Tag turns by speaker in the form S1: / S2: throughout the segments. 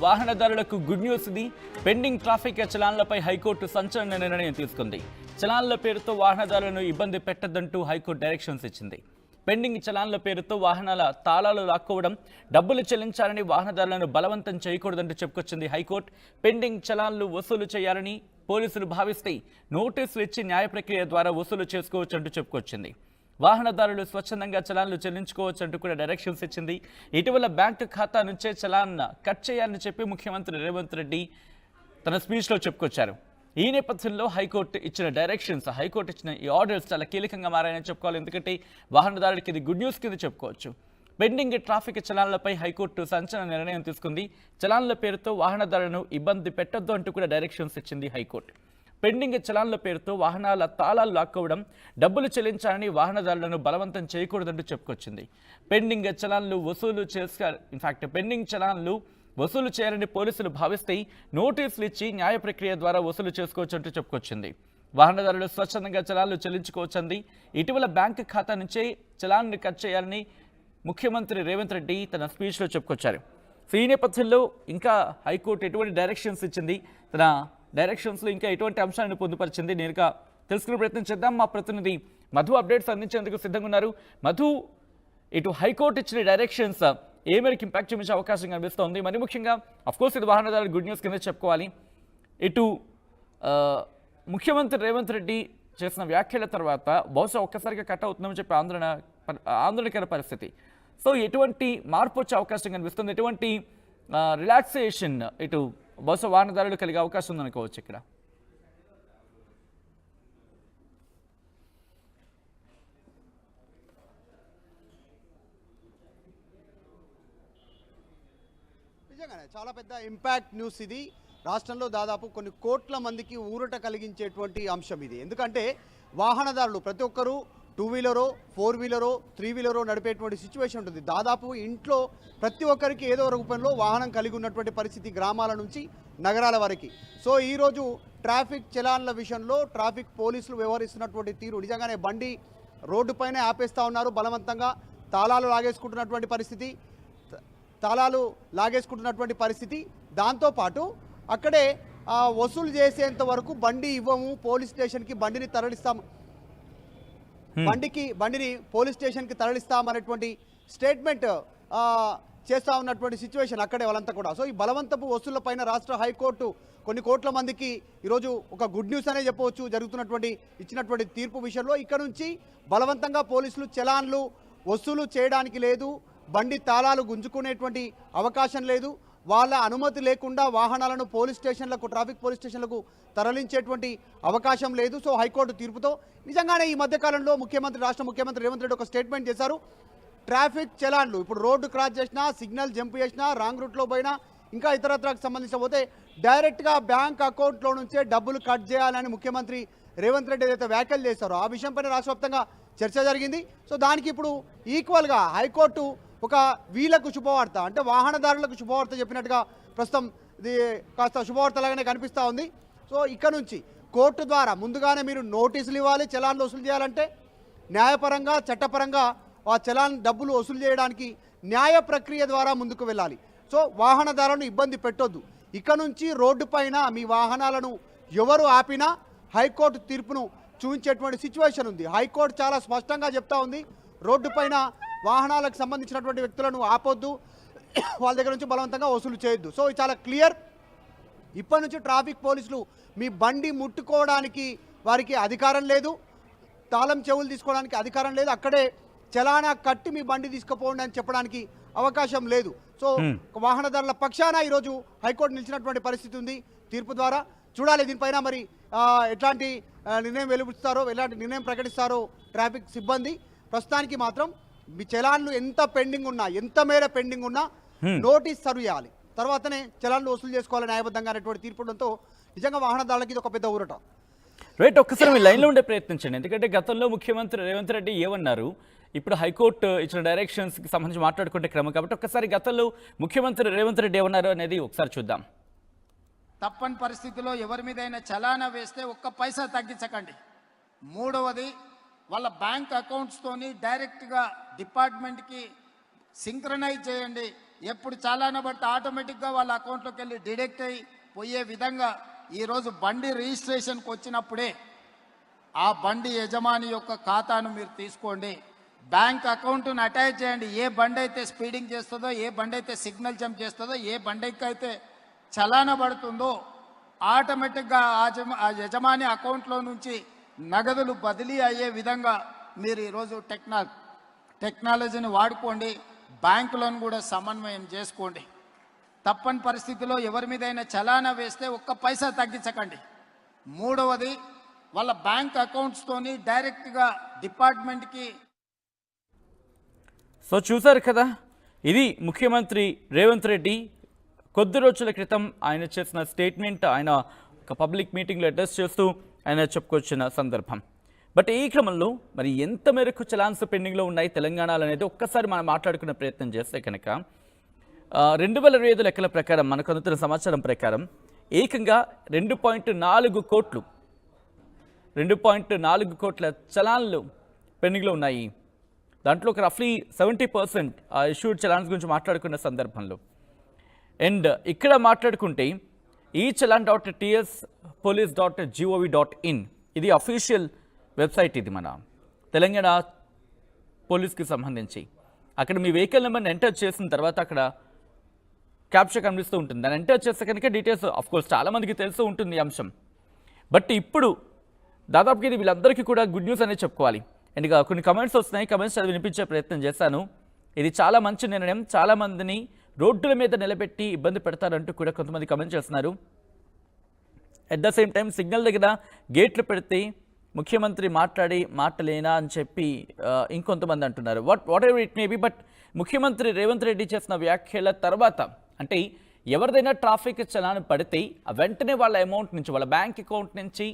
S1: వాహనదారులకు good news ఇది. Pending traffic చలాన్లపై high court సంచలన నిర్ణయం తీసుకుంది. చలాన్ల పేరుతో వాహనదారులను ఇబ్బంది పెట్టొద్దంటూ హైకోర్టు డైరెక్షన్స్ ఇచ్చింది. పెండింగ్ చలాన్ల పేరుతో వాహనాల తాళాలు లాక్కోవడం, డబ్బులు చెల్లించాలని వాహనదారులను బలవంతం చేయకూడదంటూ చెప్పుకొచ్చింది హైకోర్టు. పెండింగ్ చలాన్లు వసూలు చేయాలని పోలీసులు భావిస్తే నోటీసులు ఇచ్చి న్యాయ ప్రక్రియ ద్వారా వసూలు చేసుకోవచ్చంటూ చెప్పుకొచ్చింది. వాహనదారులు స్వచ్ఛందంగా చలాన్లు చెల్లించుకోవచ్చంటూ కూడా డైరెక్షన్స్ ఇచ్చింది. ఇటీవల బ్యాంకు ఖాతా నుంచే చలాన్ కట్ చేయాలని చెప్పి ముఖ్యమంత్రి రేవంత్ రెడ్డి తన స్పీచ్లో చెప్పుకొచ్చారు. ఈ నేపథ్యంలో హైకోర్టు ఇచ్చిన డైరెక్షన్స్, హైకోర్టు ఇచ్చిన ఈ ఆర్డర్స్ చాలా కీలకంగా మారాయని చెప్పుకోవాలి. ఎందుకంటే వాహనదారుడికి ఇది గుడ్ న్యూస్ కింద చెప్పుకోవచ్చు. పెండింగ్ ట్రాఫిక్ చలాన్లపై హైకోర్టు సంచలన నిర్ణయం తీసుకుంది. చలాన్ల పేరుతో వాహనదారులను ఇబ్బంది పెట్టొద్దు అంటూ కూడా డైరెక్షన్స్ ఇచ్చింది హైకోర్టు. పెండింగ్ చలాన్ల పేరుతో వాహనాల తాళాలు లాక్కోవడం, డబ్బులు చెల్లించాలని వాహనదారులను బలవంతం చేయకూడదంటూ చెప్పుకొచ్చింది. పెండింగ్ చలాన్లు వసూలు చేయాలని పోలీసులు భావిస్తే నోటీసులు ఇచ్చి న్యాయ ప్రక్రియ ద్వారా వసూలు చేసుకోవచ్చంటూ చెప్పుకొచ్చింది. వాహనదారులు స్వచ్ఛందంగా చలాన్లు చెల్లించుకోవచ్చంది. ఇటీవల బ్యాంకు ఖాతా నుంచే చలాన్ని కట్ చేయాలని ముఖ్యమంత్రి రేవంత్ రెడ్డి తన స్పీచ్లో చెప్పుకొచ్చారు. సో ఈ నేపథ్యంలో ఇంకా హైకోర్టు ఎటువంటి డైరెక్షన్స్ ఇచ్చింది, తన డైరెక్షన్స్లో ఇంకా ఎటువంటి అంశాలను పొందుపరిచింది, నేరుగా తెలుసుకునే ప్రయత్నం చేద్దాం. మా ప్రతినిధి మధు అప్డేట్స్ అందించేందుకు సిద్ధంగా ఉన్నారు. మధు, ఇటు హైకోర్టు ఇచ్చిన డైరెక్షన్స్ ఏ మేరకు ఇంపాక్ట్ చూపించే అవకాశం కనిపిస్తోంది? మరి ముఖ్యంగా అఫ్కోర్స్ ఇది వాహనదారుల గుడ్ న్యూస్ కింద చెప్పుకోవాలి. ఇటు ముఖ్యమంత్రి రేవంత్ రెడ్డి చేసిన వ్యాఖ్యల తర్వాత బహుశా ఒక్కసారిగా కట్ అవుతుందని చెప్పి ఆందోళనకర పరిస్థితి. సో ఎటువంటి మార్పు వచ్చే అవకాశం కనిపిస్తుంది? ఎటువంటి రిలాక్సేషన్ ఇటు బహుశా వాహనదారులు కలిగే అవకాశం ఉందనుకోవచ్చు ఇక్కడ?
S2: నిజంగానే చాలా పెద్ద ఇంపాక్ట్ న్యూస్ ఇది. రాష్ట్రంలో దాదాపు కొన్ని కోట్ల మందికి ఊరట కలిగించేటువంటి అంశం ఇది. ఎందుకంటే వాహనదారులు ప్రతి ఒక్కరూ 2 వీలరో 4 వీలరో 3 వీలరో నడిపేటువంటి సిచ్యువేషన్ ఉంటుంది. దాదాపు ఇంట్లో ప్రతి ఒక్కరికి ఏదో రూపంలో వాహనం కలిగి ఉన్నటువంటి పరిస్థితి, గ్రామాల నుంచి నగరాల వరకు. సో ఈరోజు ట్రాఫిక్ చలాన్ల విషయంలో ట్రాఫిక్ పోలీసులు వ్యవహరిస్తున్నటువంటి తీరు నిజంగానే బండి రోడ్డుపైనే ఆపేస్తూ ఉన్నారు. బలవంతంగా తాళాలు లాగేసుకుంటున్నటువంటి పరిస్థితి. దాంతోపాటు అక్కడే వసూలు చేసేంత వరకు బండి ఇవ్వము, పోలీస్ స్టేషన్కి బండిని పోలీస్ స్టేషన్కి తరలిస్తామనేటువంటి స్టేట్మెంట్ చేస్తూ ఉన్నటువంటి సిచ్యువేషన్ అక్కడే వాళ్ళంతా కూడా. సో ఈ బలవంతపు వసూళ్ల పైన రాష్ట్ర హైకోర్టు కొన్ని కోట్ల మందికి ఈరోజు ఒక గుడ్ న్యూస్ అనే చెప్పవచ్చు. ఇచ్చినటువంటి తీర్పు విషయంలో ఇక్కడ నుంచి బలవంతంగా పోలీసులు చలాన్లు వసూలు చేయడానికి లేదు, బండి తాళాలు గుంజుకునేటువంటి అవకాశం లేదు, వాళ్ళ అనుమతి లేకుండా వాహనాలను ట్రాఫిక్ పోలీస్ స్టేషన్లకు తరలించేటువంటి అవకాశం లేదు. సో హైకోర్టు తీర్పుతో నిజంగానే ఈ మధ్యకాలంలో రాష్ట్ర ముఖ్యమంత్రి రేవంత్ రెడ్డి ఒక స్టేట్మెంట్ చేశారు. ట్రాఫిక్ చలాన్లు ఇప్పుడు రోడ్డు క్రాస్ చేసినా, సిగ్నల్ జంప్ చేసినా, రాంగ్ రూట్లో పోయినా, ఇంకా ఇతరత్రకు సంబంధించిన పోతే డైరెక్ట్గా బ్యాంక్ అకౌంట్లో నుంచే డబ్బులు కట్ చేయాలని ముఖ్యమంత్రి రేవంత్ రెడ్డి ఏదైతే వ్యాఖ్యలు చేశారో ఆ విషయంపైన రాష్ట్ర వ్యాప్తంగా చర్చ జరిగింది. సో దానికి ఇప్పుడు ఈక్వల్గా హైకోర్టు ఒక వీళ్ళకు శుభవార్త, అంటే వాహనదారులకు శుభవార్త చెప్పినట్టుగా ప్రస్తుతం ఇది కాస్త శుభవార్తలాగానే కనిపిస్తూ ఉంది. సో ఇక్కడ నుంచి కోర్టు ద్వారా ముందుగానే మీరు నోటీసులు ఇవ్వాలి. చలాన్లు వసూలు చేయాలంటే న్యాయపరంగా, చట్టపరంగా ఆ చలాన్ డబ్బులు వసూలు చేయడానికి న్యాయ ప్రక్రియ ద్వారా ముందుకు వెళ్ళాలి. సో వాహనదారులను ఇబ్బంది పెట్టొద్దు. ఇక్కడ నుంచి రోడ్డు పైన మీ వాహనాలను ఎవరు ఆపినా హైకోర్టు తీర్పును చూపించేటువంటి సిచ్యువేషన్ ఉంది. హైకోర్టు చాలా స్పష్టంగా చెప్తా ఉంది, రోడ్డు పైన వాహనాలకు సంబంధించినటువంటి వ్యక్తులను ఆపొద్దు, వాళ్ళ దగ్గర నుంచి బలవంతంగా వసూలు చేయొద్దు. సో ఇది చాలా క్లియర్. ఇప్పటి నుంచి ట్రాఫిక్ పోలీసులు మీ బండి ముట్టుకోవడానికి వారికి అధికారం లేదు, తాళం చెవులు తీసుకోవడానికి అధికారం లేదు, అక్కడే చలానా కట్టి మీ బండి తీసుకుపోండి అని చెప్పడానికి అవకాశం లేదు. సో వాహనదారుల పక్షాన ఈరోజు హైకోర్టు నిలిచినటువంటి పరిస్థితి ఉంది తీర్పు ద్వారా. చూడాలి దీనిపైన మరి ఎట్లాంటి నిర్ణయం వెలువరుస్తారో, ఎలాంటి నిర్ణయం ప్రకటిస్తారో ట్రాఫిక్ సిబ్బంది. ప్రస్తుతానికి మాత్రం మీ చలాన్లు ఎంత మేర పెండింగ్ ఉన్నా నోటీస్ సర్వ్ చేయాలి, తర్వాతనే చలాన్లు వసూలు చేసుకోవాలి న్యాయబద్ధంగా అనేటువంటి తీర్పుడంతో నిజంగా వాహనదారులకి ఇది ఒక పెద్ద ఊరట.
S1: రైట్, ఒక్కసారి మీ లైన్లో ఉండే ప్రయత్నించండి. ఎందుకంటే గతంలో ముఖ్యమంత్రి రేవంత్ రెడ్డి ఏమన్నారు, ఇప్పుడు హైకోర్టు ఇచ్చిన డైరెక్షన్స్కి సంబంధించి మాట్లాడుకుంటే క్రమం కాబట్టి ఒక్కసారి గతంలో ముఖ్యమంత్రి రేవంత్ రెడ్డి ఏమన్నారు అనేది ఒకసారి చూద్దాం.
S3: తప్పని పరిస్థితిలో ఎవరి మీదైనా చలానా వేస్తే ఒక్క పైసా తగ్గించకండి. మూడవది, వాళ్ళ బ్యాంక్ అకౌంట్స్తోని డైరెక్ట్గా డిపార్ట్మెంట్కి సింక్రనైజ్ చేయండి. ఎప్పుడు చాలాన పడితే ఆటోమేటిక్గా వాళ్ళ అకౌంట్లోకి వెళ్ళి డిడక్ట్ అయ్యి పోయే విధంగా ఈరోజు బండి రిజిస్ట్రేషన్కి వచ్చినప్పుడే ఆ బండి యజమాని యొక్క ఖాతాను మీరు తీసుకోండి, బ్యాంక్ అకౌంట్ను అటాచ్ చేయండి. ఏ బండి అయితే స్పీడింగ్ చేస్తుందో, ఏ బండి అయితే సిగ్నల్ జంప్ చేస్తుందో, ఏ బండికి అయితే చలాన పడుతుందో ఆటోమేటిక్గా ఆ యజమాని అకౌంట్లో నుంచి నగదులు బదిలీ అయ్యే విధంగా మీరు ఈరోజు టెక్నాలజీని వాడుకోండి. బ్యాంకులను కూడా సమన్వయం చేసుకోండి. తప్పని పరిస్థితిలో ఎవరి మీదైనా చలానా వేస్తే ఒక్క పైసా తగ్గించకండి. మూడవది, వాళ్ళ బ్యాంక్ అకౌంట్స్తోని డైరెక్ట్గా డిపార్ట్మెంట్కి.
S1: సో చూసారు కదా, ఇది ముఖ్యమంత్రి రేవంత్ రెడ్డి కొద్ది రోజుల క్రితం ఆయన చేసిన స్టేట్మెంట్. ఆయన ఒక పబ్లిక్ మీటింగ్లో అడ్రస్ చేస్తూ ఆయన చెప్పుకొచ్చిన సందర్భం. బట్ ఈ క్రమంలో మరి ఎంత మేరకు చలాన్స్ పెండింగ్లో ఉన్నాయి తెలంగాణలో అనేది ఒక్కసారి మనం మాట్లాడుకునే ప్రయత్నం చేస్తే కనుక 2025 లెక్కల ప్రకారం మనకు అందుతున్న సమాచారం ప్రకారం ఏకంగా 2.4 కోట్ల చలాన్లు పెండింగ్లో ఉన్నాయి. దాంట్లో ఒక రఫ్లీ 70% ఇష్యూడ్ చలాన్స్ గురించి మాట్లాడుకున్న సందర్భంలో. అండ్ ఇక్కడ మాట్లాడుకుంటే ఈ challan.ts.police.gov.in ఇది అఫీషియల్ వెబ్సైట్. ఇది మన తెలంగాణ పోలీస్కి సంబంధించి. అక్కడ మీ వెహికల్ నెంబర్ని ఎంటర్ చేసిన తర్వాత అక్కడ క్యాప్చర్ కనిపిస్తూ ఉంటుంది. దాన్ని ఎంటర్ చేస్తే కనుక డీటెయిల్స్ ఆఫ్కోర్స్ చాలామందికి తెలుస్తూ ఉంటుంది ఈ అంశం. బట్ ఇప్పుడు దాదాపుగా ఇది వీళ్ళందరికీ కూడా గుడ్ న్యూస్ అనేది చెప్పుకోవాలి. అండ్ ఇక కొన్ని కమెంట్స్ వస్తున్నాయి, కమెంట్స్ అది వినిపించే ప్రయత్నం చేశాను. ఇది చాలా మంచి నిర్ణయం, చాలామందిని రోడ్డుల మీద నిలబెట్టి ఇబ్బంది పెడతారంటూ కూడా కొంతమంది కమెంట్ చేస్తున్నారు. At the same time signal దగ్గర గేట్లు పెడితే ముఖ్యమంత్రి మాటలేనా అని చెప్పి ఇంకొంతమంది అంటున్నారు. What ever it may be. But ముఖ్యమంత్రి రేవంత్ రెడ్డి చేసిన వ్యాఖ్యల తర్వాత అంటే ఎవరిదైనా ట్రాఫిక్ చలాన్ పడితే వెంటనే వాళ్ళ అమౌంట్ నుంచి, వాళ్ళ బ్యాంక్ అకౌంట్ నుంచి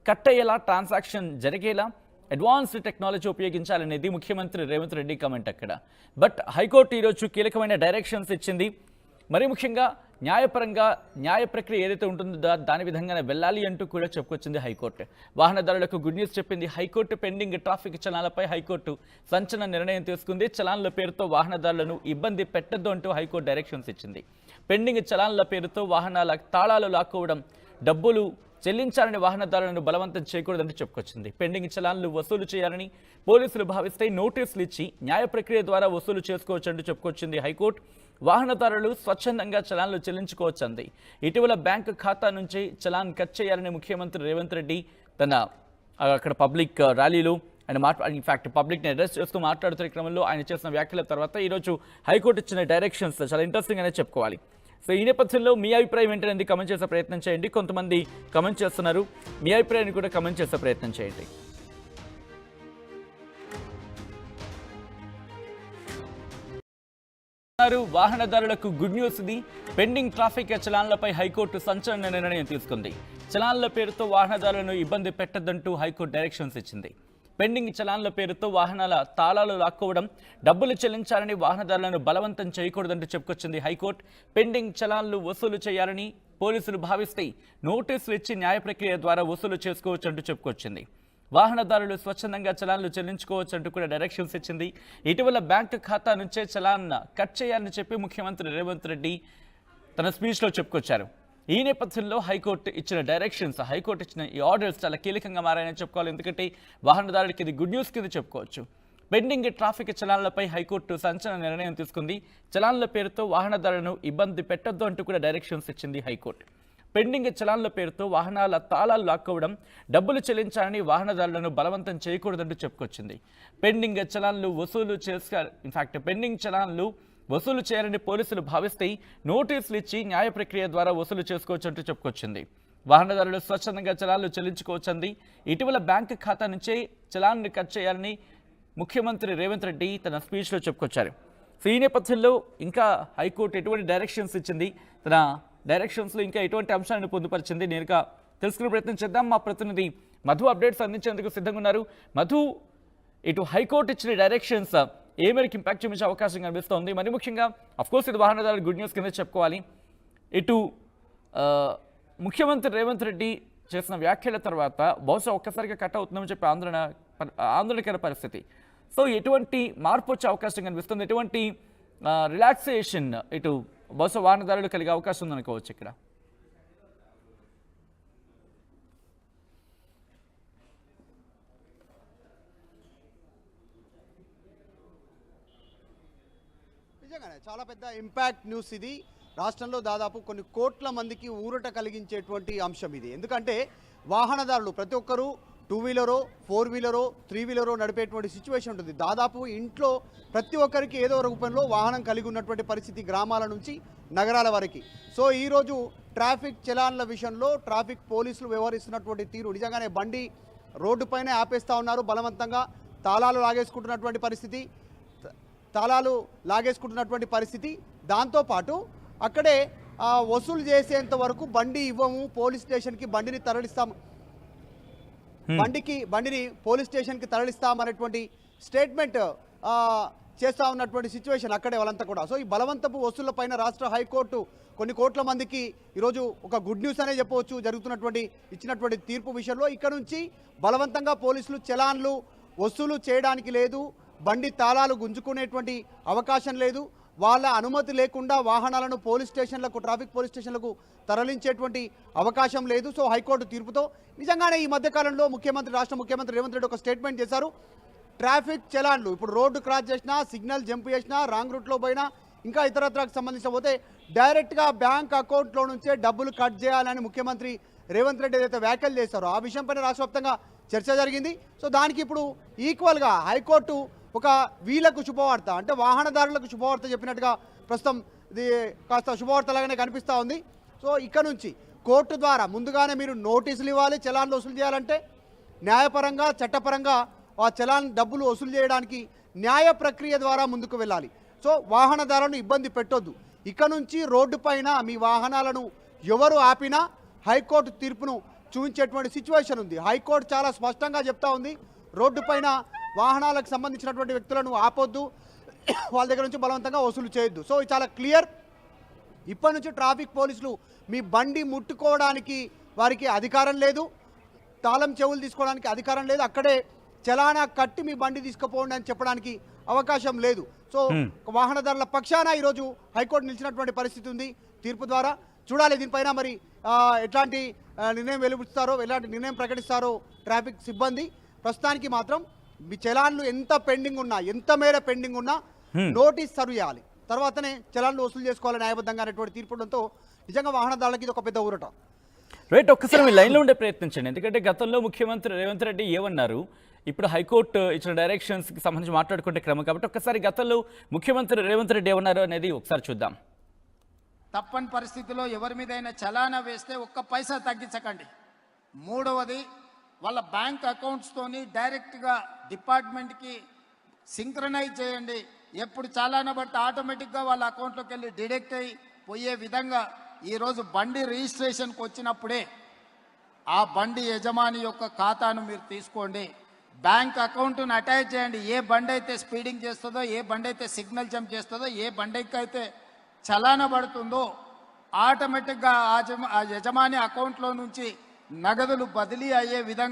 S1: కట్ అయ్యేలా, ట్రాన్సాక్షన్ జరిగేలా అడ్వాన్స్డ్ టెక్నాలజీ ఉపయోగించాలనేది ముఖ్యమంత్రి రేవంత్ రెడ్డి కమెంట్ అక్కడ. బట్ హైకోర్టు ఈరోజు కీలకమైన డైరెక్షన్స్ ఇచ్చింది. మరీ ముఖ్యంగా న్యాయపరంగా న్యాయ ప్రక్రియ ఏదైతే ఉంటుందో దాని విధంగానే వెళ్ళాలి అంటూ కూడా చెప్పుకొచ్చింది హైకోర్టు. వాహనదారులకు గుడ్ న్యూస్ చెప్పింది హైకోర్టు. పెండింగ్ ట్రాఫిక్ చలాన్లపై హైకోర్టు సంచలన నిర్ణయం తీసుకుంది. చలాన్ల పేరుతో వాహనదారులను ఇబ్బంది పెట్టద్దు అంటూ హైకోర్టు డైరెక్షన్స్ ఇచ్చింది. పెండింగ్ చలాన్ల పేరుతో వాహనాల తాళాలు లాక్కోవడం, డబ్బులు చెల్లించాలని వాహనదారులను బలవంతం చేయకూడదంటూ చెప్పుకొచ్చింది. పెండింగ్ చలాన్లు వసూలు చేయాలని పోలీసులు భావిస్తే నోటీసులు ఇచ్చి న్యాయ ప్రక్రియ ద్వారా వసూలు చేసుకోవచ్చంటూ చెప్పుకొచ్చింది హైకోర్టు. వాహనదారులు స్వచ్ఛందంగా చలాన్లు చెల్లించుకోవచ్చంది. ఇటీవల బ్యాంకు ఖాతా నుంచి చలాన్ కట్ చేయాలని ముఖ్యమంత్రి రేవంత్ రెడ్డి తన అక్కడ పబ్లిక్ ర్యాలీలో ఆయన ఇన్ఫాక్ట్ పబ్లిక్ని అడ్రస్ చేస్తూ మాట్లాడుతున్న క్రమంలో ఆయన చేసిన వ్యాఖ్యల తర్వాత ఈరోజు హైకోర్టు ఇచ్చిన డైరెక్షన్స్ చాలా ఇంట్రెస్టింగ్ అనేది చెప్పుకోవాలి. సో ఈ నేపథ్యంలో మీ అభిప్రాయం ఏంటనేది కమెంట్ చేసే ప్రయత్నం చేయండి. కొంతమంది కమెంట్ చేస్తున్నారు, మీ అభిప్రాయాన్ని కూడా కమెంట్ చేసే ప్రయత్నం చేయండి. వాహనదారులకు గుడ్ న్యూస్ ఇది. పెండింగ్ ట్రాఫిక్ చలాన్లపై హైకోర్టు సంచలన నిర్ణయం తీసుకుంది. చలాన్ల పేరుతో వాహనదారులను ఇబ్బంది పెట్టద్దంటూ హైకోర్టు డైరెక్షన్స్ ఇచ్చింది. పెండింగ్ చలాన్ల పేరుతో వాహనాల తాళాలు లాక్కోవడం, డబ్బులు చెల్లించాలని వాహనదారులను బలవంతం చేయకూడదంటూ చెప్పుకొచ్చింది హైకోర్టు. పెండింగ్ చలాన్లు వసూలు చేయాలని పోలీసులు భావిస్తే నోటీసులు ఇచ్చి న్యాయ ప్రక్రియ ద్వారా వసూలు చేసుకోవచ్చంటూ చెప్పుకొచ్చింది. వాహనదారులు స్వచ్ఛందంగా చలాన్లు చెల్లించుకోవచ్చంటూ కూడా డైరెక్షన్స్ ఇచ్చింది. ఇటీవల బ్యాంకు ఖాతా నుంచే చలాన్ కట్ చేయాలని చెప్పి ముఖ్యమంత్రి రేవంత్ రెడ్డి తన స్పీచ్లో చెప్పుకొచ్చారు. ఈ నేపథ్యంలో హైకోర్టు ఇచ్చిన డైరెక్షన్స్, హైకోర్టు ఇచ్చిన ఈ ఆర్డర్స్ చాలా కీలకంగా మారాయని చెప్పుకోవాలి. ఎందుకంటే వాహనదారుడికి ఇది గుడ్ న్యూస్ కింద చెప్పుకోవచ్చు. పెండింగ్ ట్రాఫిక్ చలాన్లపై హైకోర్టు సంచలన నిర్ణయం తీసుకుంది. చలాన్ల పేరుతో వాహనదారులను ఇబ్బంది పెట్టొద్దు అంటూ కూడా డైరెక్షన్స్ ఇచ్చింది హైకోర్టు. పెండింగ్ చలాన్ల పేరుతో వాహనాల తాళాలు లాక్కోవడం, డబ్బులు చెల్లించాలని వాహనదారులను బలవంతం చేయకూడదంటూ చెప్పుకొచ్చింది. పెండింగ్ చలాన్లు వసూలు పెండింగ్ చలాన్లు వసూలు చేయాలని పోలీసులు భావిస్తే నోటీసులు ఇచ్చి న్యాయ ప్రక్రియ ద్వారా వసూలు చేసుకోవచ్చంటూ చెప్పుకొచ్చింది. వాహనదారులు స్వచ్ఛందంగా చలాన్లు చెల్లించుకోవచ్చంది. ఇటీవల బ్యాంకు ఖాతా నుంచే చలాన్ను కట్ చేయాలని ముఖ్యమంత్రి రేవంత్ రెడ్డి తన స్పీచ్లో చెప్పుకొచ్చారు. సో ఈ నేపథ్యంలో ఇంకా హైకోర్టు ఎటువంటి డైరెక్షన్స్ ఇచ్చింది, తన డైరెక్షన్స్లో ఇంకా ఎటువంటి అంశాలను పొందుపరిచింది, నేరుగా తెలుసుకునే ప్రయత్నం చేద్దాం. మా ప్రతినిధి మధు అప్డేట్స్ అందించేందుకు సిద్ధంగా ఉన్నారు. మధు, ఇటు హైకోర్టు ఇచ్చిన డైరెక్షన్స్ ఏ మేరకు ఇంపాక్ట్ చూపించే అవకాశం కనిపిస్తోంది? మరి ముఖ్యంగా అఫ్కోర్స్ ఇది వాహనదారుల గుడ్ న్యూస్ కింద చెప్పుకోవాలి. ఇటు ముఖ్యమంత్రి రేవంత్ రెడ్డి చేసిన వ్యాఖ్యల తర్వాత బహుశా ఒక్కసారిగా కట్ అవుతుందని చెప్పి ఆందోళనకర పరిస్థితి. సో ఎటువంటి మార్పు వచ్చే అవకాశం కనిపిస్తుంది? ఎటువంటి రిలాక్సేషన్ ఇటు బహుశా వాహనదారులు కలిగే అవకాశం ఉందనుకోవచ్చు ఇక్కడ.
S2: నిజంగానే చాలా పెద్ద ఇంపాక్ట్ న్యూస్ ఇది. రాష్ట్రంలో దాదాపు కొన్ని కోట్ల మందికి ఊరట కలిగించేటువంటి అంశం ఇది. ఎందుకంటే వాహనదారులు ప్రతి ఒక్కరూ 2 వీలరో 4 వీలరో 3 వీలరో నడిపేటువంటి సిచ్యువేషన్ ఉంటుంది. దాదాపు ఇంట్లో ప్రతి ఒక్కరికి ఏదో రూపంలో వాహనం కలిగి ఉన్నటువంటి పరిస్థితి గ్రామాల నుంచి నగరాల వరకు. సో ఈరోజు ట్రాఫిక్ చలాన్ల విషయంలో ట్రాఫిక్ పోలీసులు వ్యవహరిస్తున్నటువంటి తీరు నిజంగానే బండి రోడ్డుపైనే ఆపేస్తూ ఉన్నారు. బలవంతంగా తాళాలు లాగేసుకుంటున్నటువంటి పరిస్థితి. దాంతోపాటు అక్కడే వసూలు చేసేంత వరకు బండి ఇవ్వము, పోలీస్ స్టేషన్కి బండిని పోలీస్ స్టేషన్కి తరలిస్తామనేటువంటి స్టేట్మెంట్ చేస్తూ ఉన్నటువంటి సిచ్యువేషన్ అక్కడే వాళ్ళంతా కూడా. సో ఈ బలవంతపు వసూళ్లపైన రాష్ట్ర హైకోర్టు కొన్ని కోట్ల మందికి ఈరోజు ఒక గుడ్ న్యూస్ అనే చెప్పవచ్చు ఇచ్చినటువంటి తీర్పు విషయంలో. ఇక్కడ నుంచి బలవంతంగా పోలీసులు చలాన్లు వసూలు చేయడానికి లేదు, బండి తాళాలు గుంజుకునేటువంటి అవకాశం లేదు, వాళ్ళ అనుమతి లేకుండా వాహనాలను ట్రాఫిక్ పోలీస్ స్టేషన్లకు తరలించేటువంటి అవకాశం లేదు. సో హైకోర్టు తీర్పుతో నిజంగానే ఈ మధ్యకాలంలో రాష్ట్ర ముఖ్యమంత్రి రేవంత్ రెడ్డి ఒక స్టేట్మెంట్ చేశారు. ట్రాఫిక్ చలాన్లు ఇప్పుడు రోడ్డు క్రాస్ చేసినా, సిగ్నల్ జంప్ చేసినా, రాంగ్ రూట్లో పోయినా, ఇంకా ఇతరత్రకు సంబంధించిన పోతే డైరెక్ట్గా బ్యాంక్ అకౌంట్లో నుంచే డబ్బులు కట్ చేయాలని ముఖ్యమంత్రి రేవంత్ రెడ్డి ఏదైతే వ్యాఖ్యలు చేశారో ఆ విషయంపైన రాష్ట్ర వ్యాప్తంగా చర్చ జరిగింది. సో దానికి ఇప్పుడు ఈక్వల్గా హైకోర్టు ఒక వీళ్ళకు శుభవార్త, అంటే వాహనదారులకు శుభవార్త చెప్పినట్టుగా ప్రస్తుతం ఇది కాస్త శుభవార్తలాగానే కనిపిస్తూ ఉంది. సో ఇక్కడ నుంచి కోర్టు ద్వారా ముందుగానే మీరు నోటీసులు ఇవ్వాలి, చలాన్లు వసూలు చేయాలంటే న్యాయపరంగా చట్టపరంగా ఆ చలాన్ డబ్బులు వసూలు చేయడానికి న్యాయ ప్రక్రియ ద్వారా ముందుకు వెళ్ళాలి. సో వాహనదారులను ఇబ్బంది పెట్టొద్దు. ఇక్కడ నుంచి రోడ్డు పైన మీ వాహనాలను ఎవరు ఆపినా హైకోర్టు తీర్పును చూపించేటువంటి సిచ్యువేషన్ ఉంది. హైకోర్టు చాలా స్పష్టంగా చెప్తా ఉంది, రోడ్డు పైన వాహనాలకు సంబంధించినటువంటి వ్యక్తులను ఆపొద్దు, వాళ్ళ దగ్గర నుంచి బలవంతంగా వసూలు చేయొద్దు. సో ఇది చాలా క్లియర్. ఇప్పటి నుంచి ట్రాఫిక్ పోలీసులు మీ బండి ముట్టుకోవడానికి వారికి అధికారం లేదు, తాళం చెవులు తీసుకోవడానికి అధికారం లేదు, అక్కడే చలానా కట్టి మీ బండి తీసుకుపోండి అని చెప్పడానికి అవకాశం లేదు. సో వాహనదారుల పక్షాన ఈరోజు హైకోర్టు నిలిచినటువంటి పరిస్థితి ఉంది తీర్పు ద్వారా. చూడాలి దీనిపైన మరి ఎట్లాంటి నిర్ణయం వెలువరిస్తారో, ఎలాంటి నిర్ణయం ప్రకటిస్తారో ట్రాఫిక్ సిబ్బంది. ప్రస్తుతానికి మాత్రం మీ చలాన్లు ఎంత మేర పెండింగ్ ఉన్నా నోటీస్ సర్వ్ చేయాలి, తర్వాతనే చలాన్లు వసూలు చేసుకోవాలి న్యాయబద్ధంగా అనేటువంటి తీర్పుడంతో నిజంగా వాహనదారులకి ఇది ఒక పెద్ద ఊరట.
S1: రైట్, ఒక్కసారి మీ లైన్లో ఉండే ప్రయత్నించండి. ఎందుకంటే గతంలో ముఖ్యమంత్రి రేవంత్ రెడ్డి ఏమన్నారు, ఇప్పుడు హైకోర్టు ఇచ్చిన డైరెక్షన్స్కి సంబంధించి మాట్లాడుకుంటే క్రమం కాబట్టి ఒక్కసారి గతంలో ముఖ్యమంత్రి రేవంత్ రెడ్డి ఏమన్నారు అనేది ఒకసారి చూద్దాం.
S3: తప్పని పరిస్థితిలో ఎవరి మీదైనా చలానా వేస్తే ఒక్క పైసా తగ్గించకండి. మూడవది, వాళ్ళ బ్యాంక్ అకౌంట్స్తోని డైరెక్ట్గా డిపార్ట్మెంట్కి సింక్రనైజ్ చేయండి. ఎప్పుడు చలానా పడితే ఆటోమేటిక్గా వాళ్ళ అకౌంట్లోకి వెళ్ళి డిడక్ట్ అయ్యి పోయే విధంగా ఈరోజు బండి రిజిస్ట్రేషన్కి వచ్చినప్పుడే ఆ బండి యజమాని యొక్క ఖాతాను మీరు తీసుకోండి, బ్యాంక్ అకౌంట్ను అటాచ్ చేయండి. ఏ బండి అయితే స్పీడింగ్ చేస్తుందో, ఏ బండి అయితే సిగ్నల్ జంప్ చేస్తుందో, ఏ బండికి అయితే చలానా పడుతుందో ఆటోమేటిక్గా ఆ యజమాని అకౌంట్లో నుంచి నగదులు బదిలీ అయ్యే విధంగా